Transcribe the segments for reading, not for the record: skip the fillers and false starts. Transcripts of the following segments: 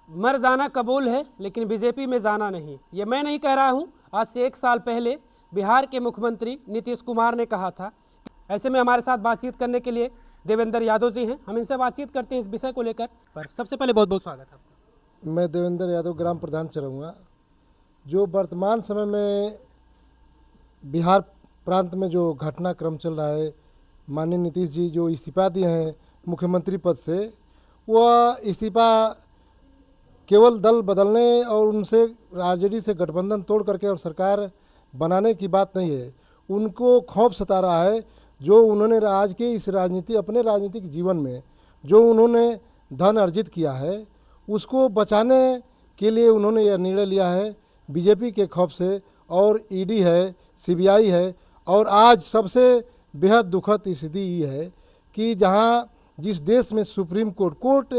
मर जाना कबूल है लेकिन बीजेपी में जाना नहीं। ये मैं नहीं कह रहा हूँ, आज से 1 साल पहले बिहार के मुख्यमंत्री नीतीश कुमार ने कहा था। ऐसे में हमारे साथ बातचीत करने के लिए देवेंद्र यादव जी हैं, हम इनसे बातचीत करते हैं इस विषय को लेकर। पर सबसे पहले बहुत बहुत स्वागत है आपका। मैं देवेंद्र यादव ग्राम प्रधान चलाऊँगा। जो वर्तमान समय में बिहार प्रांत में जो घटनाक्रम चल रहा है, माननीय नीतीश जी जो इस्तीफा दिए हैं मुख्यमंत्री पद से, वह इस्तीफा केवल दल बदलने और उनसे आरजेडी से गठबंधन तोड़ करके और सरकार बनाने की बात नहीं है। उनको खौफ सता रहा है जो उन्होंने आज के इस अपने राजनीतिक जीवन में जो उन्होंने धन अर्जित किया है, उसको बचाने के लिए उन्होंने यह निर्णय लिया है बीजेपी के खौफ से। और ईडी है, सीबीआई है, और आज सबसे बेहद दुखद स्थिति ये है कि जहाँ जिस देश में सुप्रीम कोर्ट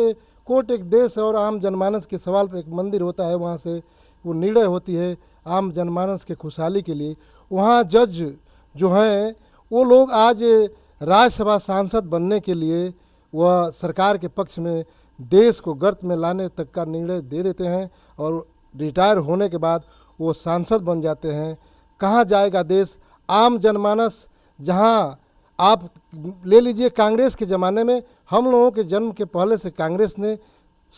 एक देश और आम जनमानस के सवाल पर एक मंदिर होता है, वहाँ से वो निर्णय होती है आम जनमानस के खुशहाली के लिए। वहाँ जज जो हैं वो लोग आज राज्यसभा सांसद बनने के लिए वह सरकार के पक्ष में देश को गर्त में लाने तक का निर्णय दे देते हैं और रिटायर होने के बाद वो सांसद बन जाते हैं। कहाँ जाएगा देश? आम जनमानस, जहाँ आप ले लीजिए कांग्रेस के ज़माने में, हम लोगों के जन्म के पहले से कांग्रेस ने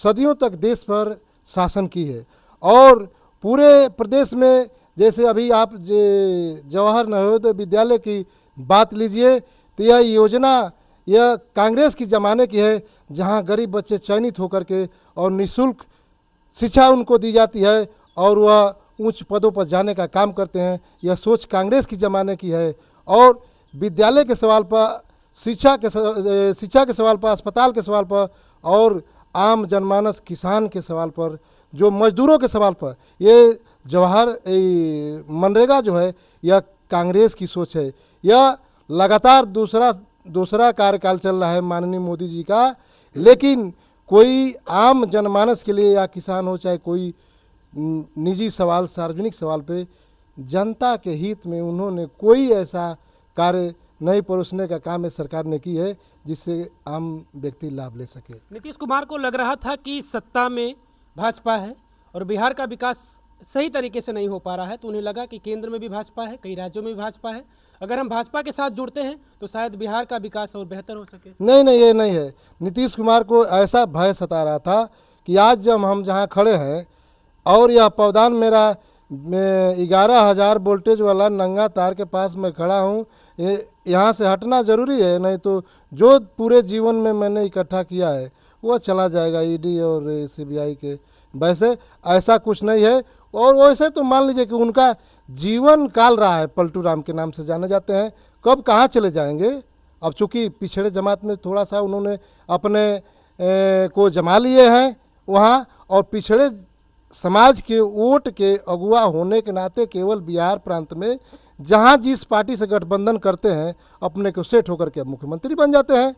सदियों तक देश पर शासन की है और पूरे प्रदेश में, जैसे अभी आप जवाहर नवोदय विद्यालय की बात लीजिए तो यह योजना यह कांग्रेस की ज़माने की है, जहां गरीब बच्चे चयनित होकर के और निःशुल्क शिक्षा उनको दी जाती है और वह उच्च पदों पर जाने का काम करते हैं। यह सोच कांग्रेस की ज़माने की है। और विद्यालय के सवाल पर, शिक्षा के सवाल पर, अस्पताल के सवाल पर और आम जनमानस किसान के सवाल पर, जो मजदूरों के सवाल पर, ये मनरेगा जो है यह कांग्रेस की सोच है। यह लगातार दूसरा कार्यकाल चल रहा है माननीय मोदी जी का, लेकिन कोई आम जनमानस के लिए या किसान हो चाहे कोई निजी सवाल, सार्वजनिक सवाल पे जनता के हित में उन्होंने कोई ऐसा कार्य नहीं परोसने का काम इस सरकार ने की है जिससे आम व्यक्ति लाभ ले सके। नीतीश कुमार को लग रहा था कि सत्ता में भाजपा है और बिहार का विकास सही तरीके से नहीं हो पा रहा है, तो उन्हें लगा कि केंद्र में भी भाजपा है, कई राज्यों में भी भाजपा है, अगर हम भाजपा के साथ जुड़ते हैं तो शायद बिहार का विकास और बेहतर हो सके। नहीं, ये नहीं है। नीतीश कुमार को ऐसा भय सता रहा था कि आज जब हम जहाँ खड़े हैं और यह पौधान मेरा 11,000 वोल्टेज वाला नंगा तार के पास मैं खड़ा हूँ, यहाँ से हटना ज़रूरी है, नहीं तो जो पूरे जीवन में मैंने इकट्ठा किया है वो चला जाएगा ईडी और सीबीआई के। वैसे ऐसा कुछ नहीं है। और वैसे तो मान लीजिए कि उनका जीवन काल रहा है, पलटू राम के नाम से जाने जाते हैं, कब कहाँ चले जाएंगे। अब चूँकि पिछड़े जमात में थोड़ा सा उन्होंने अपने को जमा लिए हैं वहाँ, और पिछड़े समाज के वोट के अगुआ होने के नाते केवल बिहार प्रांत में जहाँ जिस पार्टी से गठबंधन करते हैं अपने को सेट होकर के मुख्यमंत्री बन जाते हैं।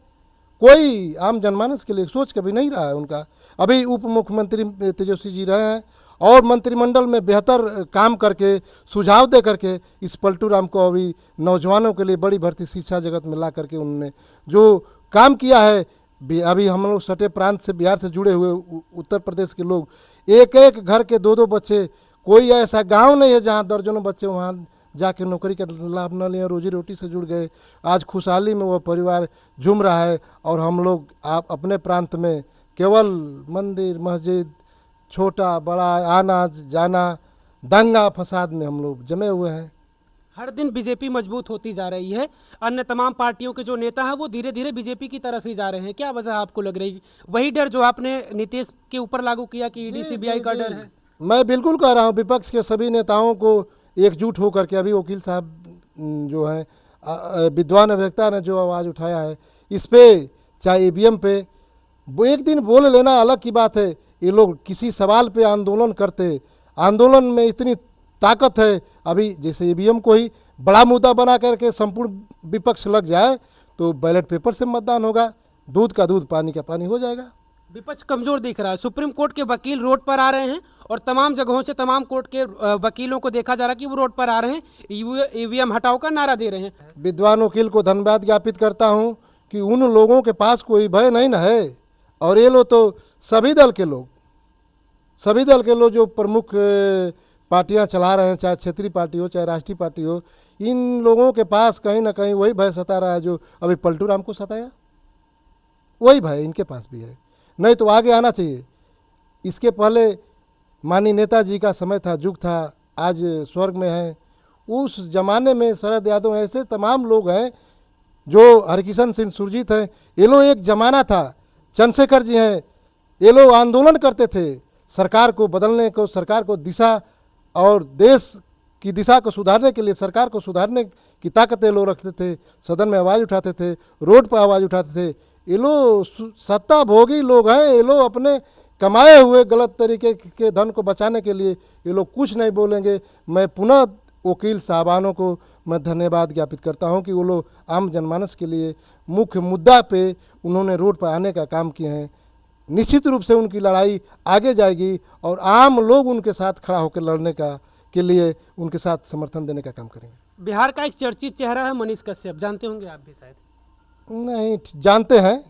कोई आम जनमानस के लिए सोच कभी नहीं रहा है उनका। अभी उप मुख्यमंत्री तेजस्वी जी रहे हैं और मंत्रिमंडल में बेहतर काम करके, सुझाव दे करके इस पलटू राम को अभी नौजवानों के लिए बड़ी भर्ती शिक्षा जगत में ला करके उन्होंने जो काम किया है। अभी हम लोग सटे प्रांत से, बिहार से जुड़े हुए उत्तर प्रदेश के लोग, एक एक घर के 2-2 बच्चे, कोई ऐसा गांव नहीं है जहां दर्जनों बच्चे वहां जाके नौकरी का लाभ न लें, रोजी रोटी से जुड़ गए। आज खुशहाली में वह परिवार झूम रहा है और हम लोग आप अपने प्रांत में केवल मंदिर, मस्जिद, छोटा बड़ा आना जाना, दंगा फसाद में हम लोग जमे हुए हैं। हर दिन बीजेपी मजबूत होती जा रही है, अन्य तमाम पार्टियों के जो नेता हैं वो धीरे धीरे बीजेपी की तरफ ही जा रहे हैं। क्या वजह आपको लग रही है? वही डर जो आपने नीतीश के ऊपर लागू किया कि ईडी सीबीआई का डर है? मैं बिल्कुल कह रहा हूँ, विपक्ष के सभी नेताओं को एकजुट होकर के, अभी वकील साहब जो हैं विद्वान अभियंता ने जो आवाज़ उठाया है इस पे, चाहे ईवीएम पे, वो एक दिन बोल लेना अलग की बात है। ये लोग किसी सवाल पे आंदोलन करते, आंदोलन में इतनी ताकत है। अभी जैसे ईवीएम को ही बड़ा मुद्दा बना करके संपूर्ण विपक्ष लग जाए तो बैलेट पेपर से मतदान होगा, दूध का दूध पानी का पानी हो जाएगा। विपक्ष कमजोर दिख रहा है। सुप्रीम कोर्ट के वकील रोड पर आ रहे हैं और तमाम जगहों से तमाम कोर्ट के वकीलों को देखा जा रहा है कि वो रोड पर आ रहे हैं, ईवीएम हटाओ का नारा दे रहे हैं। विद्वान वकील को धन्यवाद ज्ञापित करता हूं कि उन लोगों के पास कोई भय नहीं न है, और ये लोग तो सभी दल के लोग सभी दल के लोग जो प्रमुख पार्टियां चला रहे हैं, चाहे क्षेत्रीय पार्टी हो चाहे राष्ट्रीय पार्टी हो, इन लोगों के पास कहीं ना कहीं वही भय सता रहा है जो अभी पलटू राम को सताया, वही भय इनके पास भी है। नहीं तो आगे आना चाहिए। इसके पहले माननीय नेताजी का समय था, युग था, आज स्वर्ग में है। उस जमाने में शरद यादव ऐसे तमाम लोग हैं, जो हरकिशन सिंह सुरजीत हैं, ये लोग एक जमाना था। चंद्रशेखर जी हैं, ये लोग आंदोलन करते थे सरकार को बदलने को, सरकार को दिशा और देश की दिशा को सुधारने के लिए, सरकार को सुधारने की ताकत ये लोग रखते थे। सदन में आवाज़ उठाते थे, रोड पर आवाज़ उठाते थे। ये लोग सत्ता भोगी लोग हैं। ये लोग अपने कमाए हुए गलत तरीके के धन को बचाने के लिए ये लोग कुछ नहीं बोलेंगे। मैं पुनः वकील साहबानों को मैं धन्यवाद ज्ञापित करता हूं कि वो लोग आम जनमानस के लिए मुख्य मुद्दा पे उन्होंने रोड पर आने का काम किए हैं। निश्चित रूप से उनकी लड़ाई आगे जाएगी और आम लोग उनके साथ खड़ा होकर लड़ने का के लिए उनके साथ समर्थन देने का काम करेंगे। बिहार का एक चर्चित चेहरा है मनीष कश्यप, जानते होंगे आप भी शायद। नहीं, जानते हैं।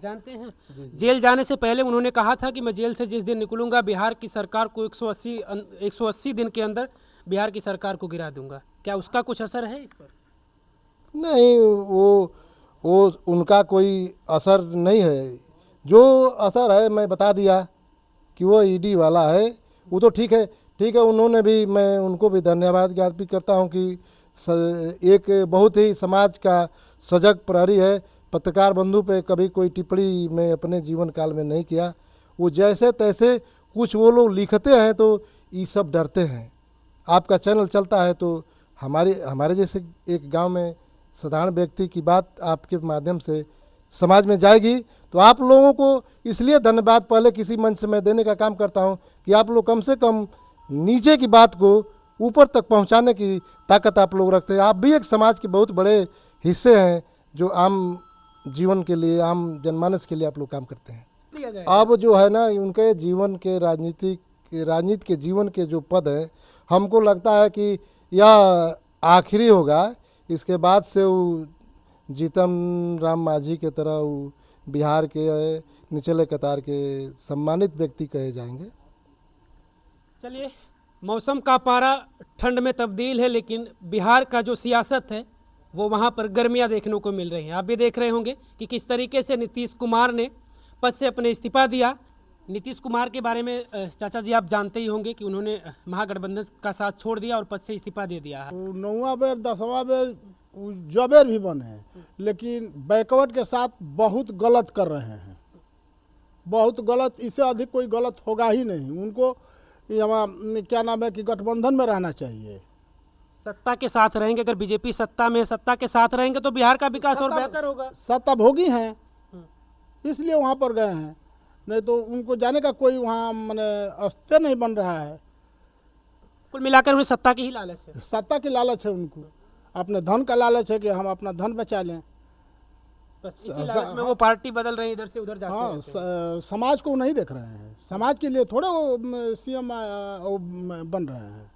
जेल जाने से पहले उन्होंने कहा था कि मैं जेल से जिस दिन निकलूंगा बिहार की सरकार को 180 दिन के अंदर बिहार की सरकार को गिरा दूंगा। क्या उसका कुछ असर है इस पर? नहीं, वो उनका कोई असर नहीं है। जो असर है मैं बता दिया कि वो ईडी वाला है। वो तो ठीक है, उन्होंने भी, मैं उनको भी धन्यवाद ज्ञापित करता हूं कि एक बहुत ही समाज का सजग प्रहरी है। पत्रकार बंधु पे कभी कोई टिप्पणी मैं अपने जीवन काल में नहीं किया। वो जैसे तैसे कुछ वो लोग लिखते हैं तो ये सब डरते हैं। आपका चैनल चलता है तो हमारे जैसे एक गांव में साधारण व्यक्ति की बात आपके माध्यम से समाज में जाएगी तो आप लोगों को इसलिए धन्यवाद पहले किसी मंच से मैं देने का काम करता हूं कि आप लोग कम से कम नीचे की बात को ऊपर तक पहुंचाने की ताकत आप लोग रखते हैं। आप भी एक समाज के बहुत बड़े हिस्से हैं जो आम जीवन के लिए, आम जनमानस के लिए आप लोग काम करते हैं। अब जो है ना, उनके जीवन के राजनीति के जीवन के जो पद हैं, हमको लगता है कि यह आखिरी होगा। इसके बाद से वो जीतन राम मांझी के तरह वो बिहार के निचले कतार के सम्मानित व्यक्ति कहे जाएंगे। चलिए, मौसम का पारा ठंड में तब्दील है, लेकिन बिहार का जो सियासत है वो वहाँ पर गर्मियाँ देखने को मिल रही हैं। आप भी देख रहे होंगे कि किस तरीके से नीतीश कुमार ने पद से अपने इस्तीफा दिया। नीतीश कुमार के बारे में चाचा जी आप जानते ही होंगे कि उन्होंने महागठबंधन का साथ छोड़ दिया और पद से इस्तीफा दे दिया। 9वां बेर 10वां बेर जबेर भी बने हैं, लेकिन बैकवर्ड के साथ बहुत गलत कर रहे हैं, बहुत गलत। इससे अधिक कोई गलत होगा ही नहीं। उनको क्या नाम है कि गठबंधन में रहना चाहिए। सत्ता के साथ रहेंगे, अगर बीजेपी सत्ता में, सत्ता के साथ रहेंगे तो बिहार का विकास और बेहतर होगा। सत्ता भोगी हैं इसलिए वहाँ पर गए हैं, नहीं तो उनको जाने का कोई वहाँ मैंने अस्तित्व नहीं बन रहा है। कुल मिलाकर उन्हें सत्ता की ही लालच है। सत्ता की लालच है उनको, अपने धन का लालच है कि हम अपना धन बचा लें। बस इसी लालच में वो पार्टी बदल रहे हैं, इधर से उधर जाते हाँ, रहते हैं। समाज को नहीं देख रहे हैं। समाज के लिए थोड़े वो सीएम बन रहे हैं।